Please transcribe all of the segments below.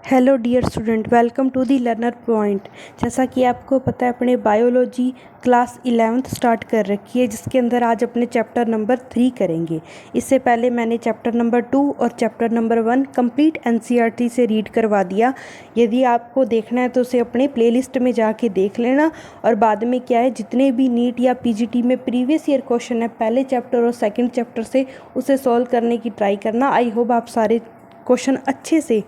Hello dear student, welcome to the learner point. जैसा कि आपको पता है, अपने बायोलॉजी क्लास 11th स्टार्ट कर रखी है, जिसके अंदर आज अपने चैप्टर नंबर 3 करेंगे। इससे पहले मैंने चैप्टर नंबर 2 और चैप्टर नंबर 1 कंप्लीट एनसीईआरटी से रीड करवा दिया। यदि आपको देखना है तो उसे अपने प्लेलिस्ट में जाके देख लेना। और बाद में क्या है, जितने भी नीट या पीजीटी में प्रीवियस ईयर क्वेश्चन है पहले चैप्टर और सेकेंड चैप्टर से, उसे सॉल्व करने की ट्राई करना। आई होप आप सारे क्वेश्चन अच्छे से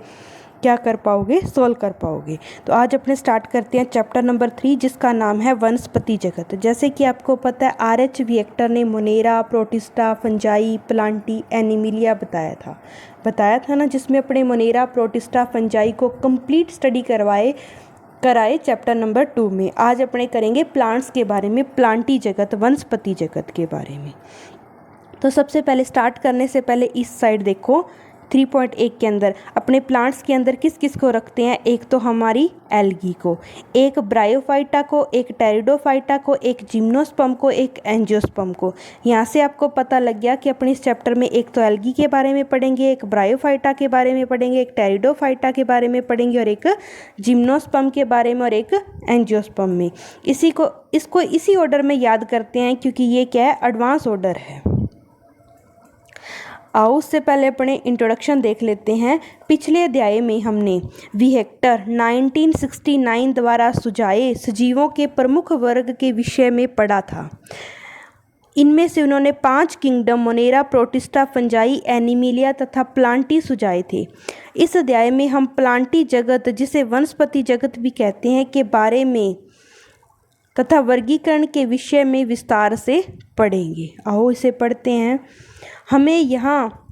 क्या कर पाओगे, सोल्व कर पाओगे। तो आज अपने स्टार्ट करते हैं चैप्टर नंबर 3, जिसका नाम है वनस्पति जगत। जैसे कि आपको पता है, RH विएक्टर ने Monera, protista, fungi, Plantae, Animalia बताया था ना, जिसमें अपने मोनेरा, प्रोटिस्टा, फंजाई को कंप्लीट स्टडी कराए चैप्टर नंबर 2 में। आज अपने करेंगे प्लांट्स के बारे में, प्लांटी जगत, वनस्पति जगत के बारे में। तो सबसे पहले स्टार्ट करने से पहले इस साइड देखो, 3.1 के अंदर अपने प्लांट्स के अंदर किस किस को रखते हैं। एक तो हमारी एल्गी को, एक ब्रायोफाइटा को, एक टेरिडोफाइटा को, एक जिम्नोस्पर्म को, एक एंजियोस्पर्म को। यहाँ से आपको पता लग गया कि अपने इस चैप्टर में एक तो एल्गी के बारे में पढ़ेंगे, एक ब्रायोफाइटा के बारे में पढ़ेंगे, एक टेरिडोफाइटा के बारे में पढ़ेंगे और एक जिम्नोस्पर्म के बारे में और एक एंजियोस्पर्म में। इसको इसी ऑर्डर में याद करते हैं, क्योंकि ये क्या है, एडवांस ऑर्डर है। आओ उससे पहले अपने इंट्रोडक्शन देख लेते हैं। पिछले अध्याय में हमने विहेक्टर 1969 द्वारा सुझाए सजीवों के प्रमुख वर्ग के विषय में पढ़ा था। इनमें से उन्होंने 5 kingdom Monera, protista, fungi, Animalia तथा प्लांटी सुझाए थे। इस अध्याय में हम प्लांटी जगत, जिसे वनस्पति जगत भी कहते हैं, के बारे में तथा वर्गीकरण के विषय में विस्तार से पढ़ेंगे। आओ इसे पढ़ते हैं। हमें यहाँ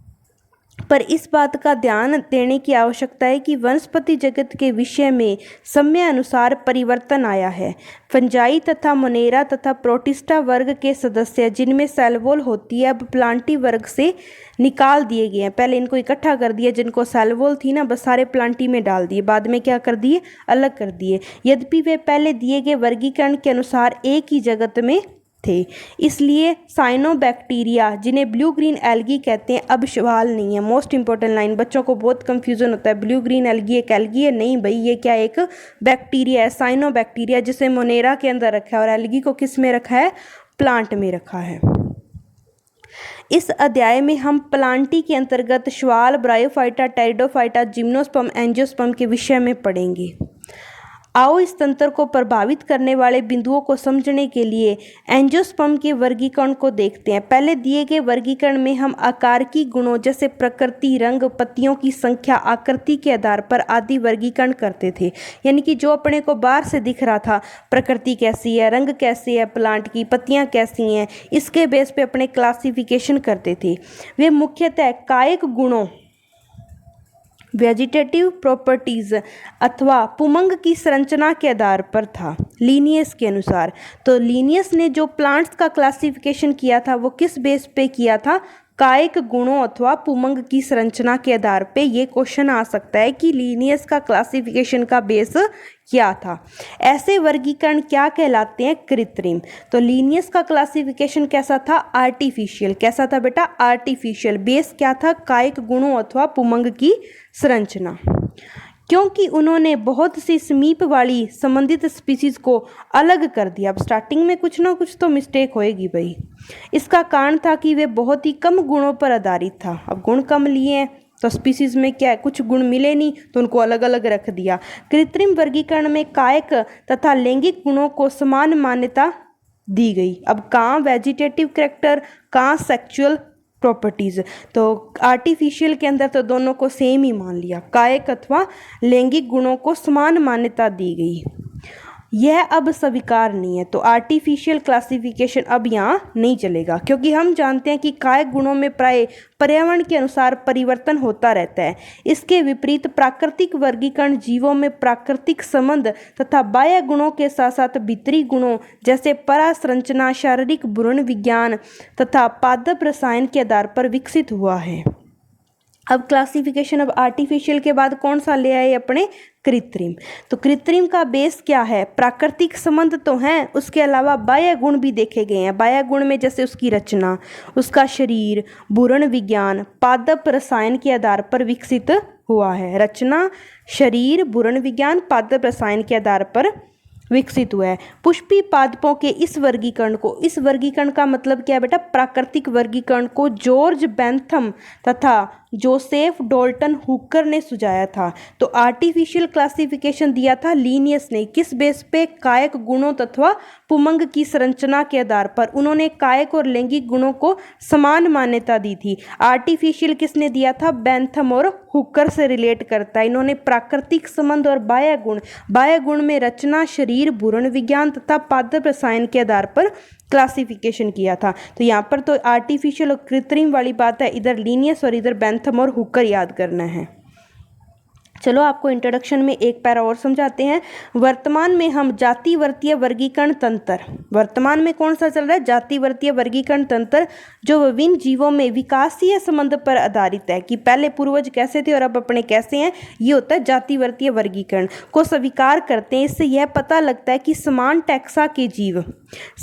पर इस बात का ध्यान देने की आवश्यकता है कि वनस्पति जगत के विषय में समय अनुसार परिवर्तन आया है। फंजाई तथा मोनेरा तथा प्रोटिस्टा वर्ग के सदस्य, जिनमें सेल वॉल होती है, अब प्लांटी वर्ग से निकाल दिए गए हैं। पहले इनको इकट्ठा कर दिया, जिनको सेल वॉल थी ना, बस सारे प्लांटी में डाल दिए, बाद में क्या कर दिए, अलग कर दिए। यद्यपि वे पहले दिए गए वर्गीकरण के अनुसार एक ही जगत में थे, इसलिए साइनोबैक्टीरिया, जिन्हें ब्लू ग्रीन एल्गी कहते हैं, अब सवाल नहीं है। मोस्ट इंपॉर्टेंट लाइन, बच्चों को बहुत कंफ्यूजन होता है, ब्लू ग्रीन एल्गी एक एल्गी है? नहीं भाई, ये क्या, एक बैक्टीरिया है, साइनोबैक्टीरिया, जिसे मोनेरा के अंदर रखा है और एल्गी को किस में रखा है, प्लांट में रखा है। इस अध्याय में हम प्लांटी के अंतर्गत शैवाल, ब्रायोफाइटा, टेरिडोफाइटा, जिम्नोस्पर्म, एंजियोस्पर्म के विषय में पढ़ेंगे। आओ इस तंत्र को प्रभावित करने वाले बिंदुओं को समझने के लिए एंजियोस्पर्म के वर्गीकरण को देखते हैं। पहले दिए गए वर्गीकरण में हम आकार की गुणों जैसे प्रकृति, रंग, पत्तियों की संख्या, आकृति के आधार पर आदि वर्गीकरण करते थे। यानी कि जो अपने को बाहर से दिख रहा था, प्रकृति कैसी है, रंग कैसे है प्लांट की, पत्तियां कैसी हैं, इसके बेस पे अपने क्लासिफिकेशन करते थे। वे मुख्यतः कायिक गुणों, वेजिटेटिव प्रॉपर्टीज अथवा पुमंग की संरचना के आधार पर था, लीनियस के अनुसार। तो लीनियस ने जो प्लांट्स का क्लासिफिकेशन किया था, वो किस बेस पे किया था, कायिक गुणों अथवा पुमंग की संरचना के आधार पे। ये क्वेश्चन आ सकता है कि लीनियस का क्लासिफिकेशन का बेस क्या था। ऐसे वर्गीकरण क्या कहलाते हैं, कृत्रिम। तो लीनियस का क्लासिफिकेशन कैसा था, आर्टिफिशियल। कैसा था बेटा, आर्टिफिशियल। बेस क्या था, कायिक गुणों अथवा पुमंग की संरचना। क्योंकि उन्होंने बहुत सी समीप वाली संबंधित स्पीसीज को अलग कर दिया। अब स्टार्टिंग में कुछ ना कुछ तो मिस्टेक होएगी भाई। इसका कारण था कि वे बहुत ही कम गुणों पर आधारित था। अब गुण कम लिए हैं तो स्पीसीज में क्या है, कुछ गुण मिले नहीं तो उनको अलग अलग रख दिया। कृत्रिम वर्गीकरण में कायिक तथा लैंगिक गुणों को समान मान्यता दी गई। अब कहाँ वेजिटेटिव कैरेक्टर, कहाँ सेक्सुअल प्रॉपर्टीज। तो आर्टिफिशियल के अंदर तो दोनों को सेम ही मान लिया, कायिक अथवा लैंगिक गुणों को समान मान्यता दी गई। यह अब स्वीकार नहीं है, तो आर्टिफिशियल क्लासिफिकेशन अब यहाँ नहीं चलेगा, क्योंकि हम जानते हैं कि कायिक गुणों में प्राय पर्यावरण के अनुसार परिवर्तन होता रहता है। इसके विपरीत प्राकृतिक वर्गीकरण जीवों में प्राकृतिक संबंध तथा बाह्य गुणों के साथ साथ भीतरी गुणों जैसे परासंरचना, शारीरिक भ्रूण विज्ञान तथा पादप रसायन के आधार पर विकसित हुआ है। अब क्लासिफिकेशन, अब आर्टिफिशियल के बाद कौन सा ले आए अपने, कृत्रिम। तो कृत्रिम का बेस क्या है, प्राकृतिक संबंध तो हैं, उसके अलावा बाह्य गुण भी देखे गए हैं। बाह्य गुण में जैसे उसकी रचना, उसका शरीर, भूरण विज्ञान, पादप रसायन के आधार पर विकसित हुआ है। रचना, शरीर, भूरण विज्ञान, पादप रसायन के आधार पर विकसित हुआ है। पुष्पी पादपों के इस वर्गीकरण को, इस वर्गीकरण का मतलब क्या है बेटा, प्राकृतिक वर्गीकरण को जॉर्ज बेंथम तथा जोसेफ डॉल्टन हुकर ने सुझाया था। तो आर्टिफिशियल क्लासिफिकेशन दिया था लीनियस ने, किस बेस पे, कायक गुणों तथा पुमंग की संरचना के आधार पर। उन्होंने कायक और लैंगिक गुणों को समान मान्यता दी थी। आर्टिफिशियल किसने दिया था, बेंथम और हुकर से रिलेट करता है। इन्होंने प्राकृतिक संबंध और बाह्य गुण, बाह्य गुण में रचना, शरीर, भूरण विज्ञान तथा पादप रसायन के आधार पर क्लासिफिकेशन किया था। तो यहाँ पर तो आर्टिफिशियल और कृत्रिम वाली बात है, इधर लीनियस और इधर बेंथम और हुकर याद करना है। चलो आपको इंट्रोडक्शन में एक पैरा और समझाते हैं। वर्तमान में हम जातिवर्तीय वर्गीकरण तंत्र, वर्तमान में कौन सा चल रहा है, जातिवर्तीय वर्गीकरण तंत्र, जो विभिन्न जीवों में विकासीय संबंध पर आधारित है, कि पहले पूर्वज कैसे थे और अब अपने कैसे हैं, ये होता है जातिवर्तीय वर्गीकरण को स्वीकार करते हैं। इससे यह पता लगता है कि समान टैक्सा के जीव,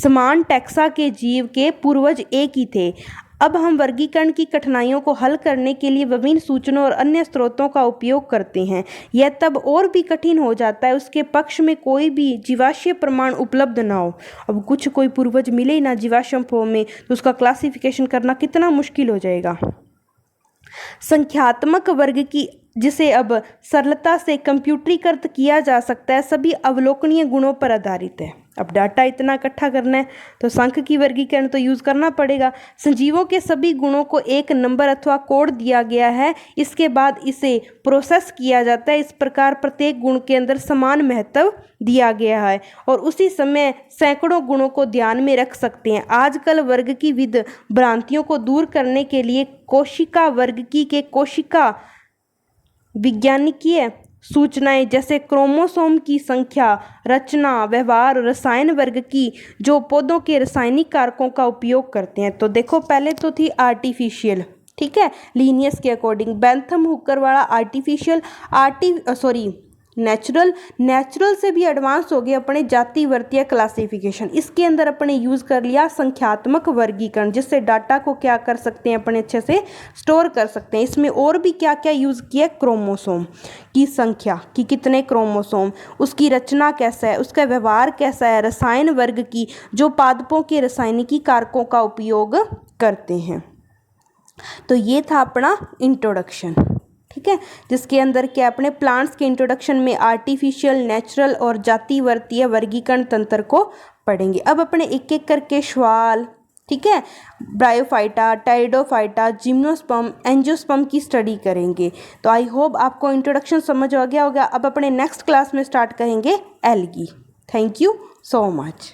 समान टैक्सा के जीव के पूर्वज एक ही थे। अब हम वर्गीकरण की कठिनाइयों को हल करने के लिए विभिन्न सूचनों और अन्य स्रोतों का उपयोग करते हैं। यह तब और भी कठिन हो जाता है उसके पक्ष में कोई भी जीवाश्म प्रमाण उपलब्ध ना हो। अब कुछ कोई पूर्वज मिले ही ना जीवाश्म फॉर्म में, तो उसका क्लासिफिकेशन करना कितना मुश्किल हो जाएगा। संख्यात्मक वर्ग की, जिसे अब सरलता से कंप्यूटरीकृत किया जा सकता है, सभी अवलोकनीय गुणों पर आधारित है। अब डाटा इतना इकट्ठा करना है तो संख्य की वर्गीकरण तो यूज़ करना पड़ेगा। संजीवों के सभी गुणों को एक नंबर अथवा कोड दिया गया है, इसके बाद इसे प्रोसेस किया जाता है। इस प्रकार प्रत्येक गुण के अंदर समान महत्व दिया गया है और उसी समय सैकड़ों गुणों को ध्यान में रख सकते हैं। आजकल वर्ग की विविध भ्रांतियों को दूर करने के लिए कोशिका वर्गीकी के कोशिका विज्ञानिकीय सूचनाएं, जैसे क्रोमोसोम की संख्या, रचना, व्यवहार, रसायन वर्ग की, जो पौधों के रासायनिक कारकों का उपयोग करते हैं। तो देखो पहले तो थी आर्टिफिशियल, ठीक है, लीनियस के अकॉर्डिंग। बेंथम हुकर वाला आर्टिफिशियल, नेचुरल, नेचुरल से भी एडवांस हो गया अपने जातिवर्तीय क्लासिफिकेशन। इसके अंदर अपने यूज़ कर लिया संख्यात्मक वर्गीकरण, जिससे डाटा को क्या कर सकते हैं, अपने अच्छे से स्टोर कर सकते हैं। इसमें और भी क्या क्या यूज़ किया, क्रोमोसोम की संख्या, कि कितने क्रोमोसोम, उसकी रचना कैसा है, उसका व्यवहार कैसा है, रसायन वर्ग की, जो पादपों के रासायनिकी कारकों का उपयोग करते हैं। तो ये था अपना इंट्रोडक्शन, ठीक है, जिसके अंदर क्या अपने प्लांट्स के इंट्रोडक्शन में आर्टिफिशियल, नेचुरल और जातिवर्तीय वर्गीकरण तंत्र को पढ़ेंगे। अब अपने एक एक करके सवाल, ठीक है, ब्रायोफाइटा, टेरिडोफाइटा, जिम्नोस्पर्म, एंजियोस्पर्म की स्टडी करेंगे। तो आई होप आपको इंट्रोडक्शन समझ आ गया होगा। अब अपने नेक्स्ट क्लास में स्टार्ट करेंगे algae. Thank you so much.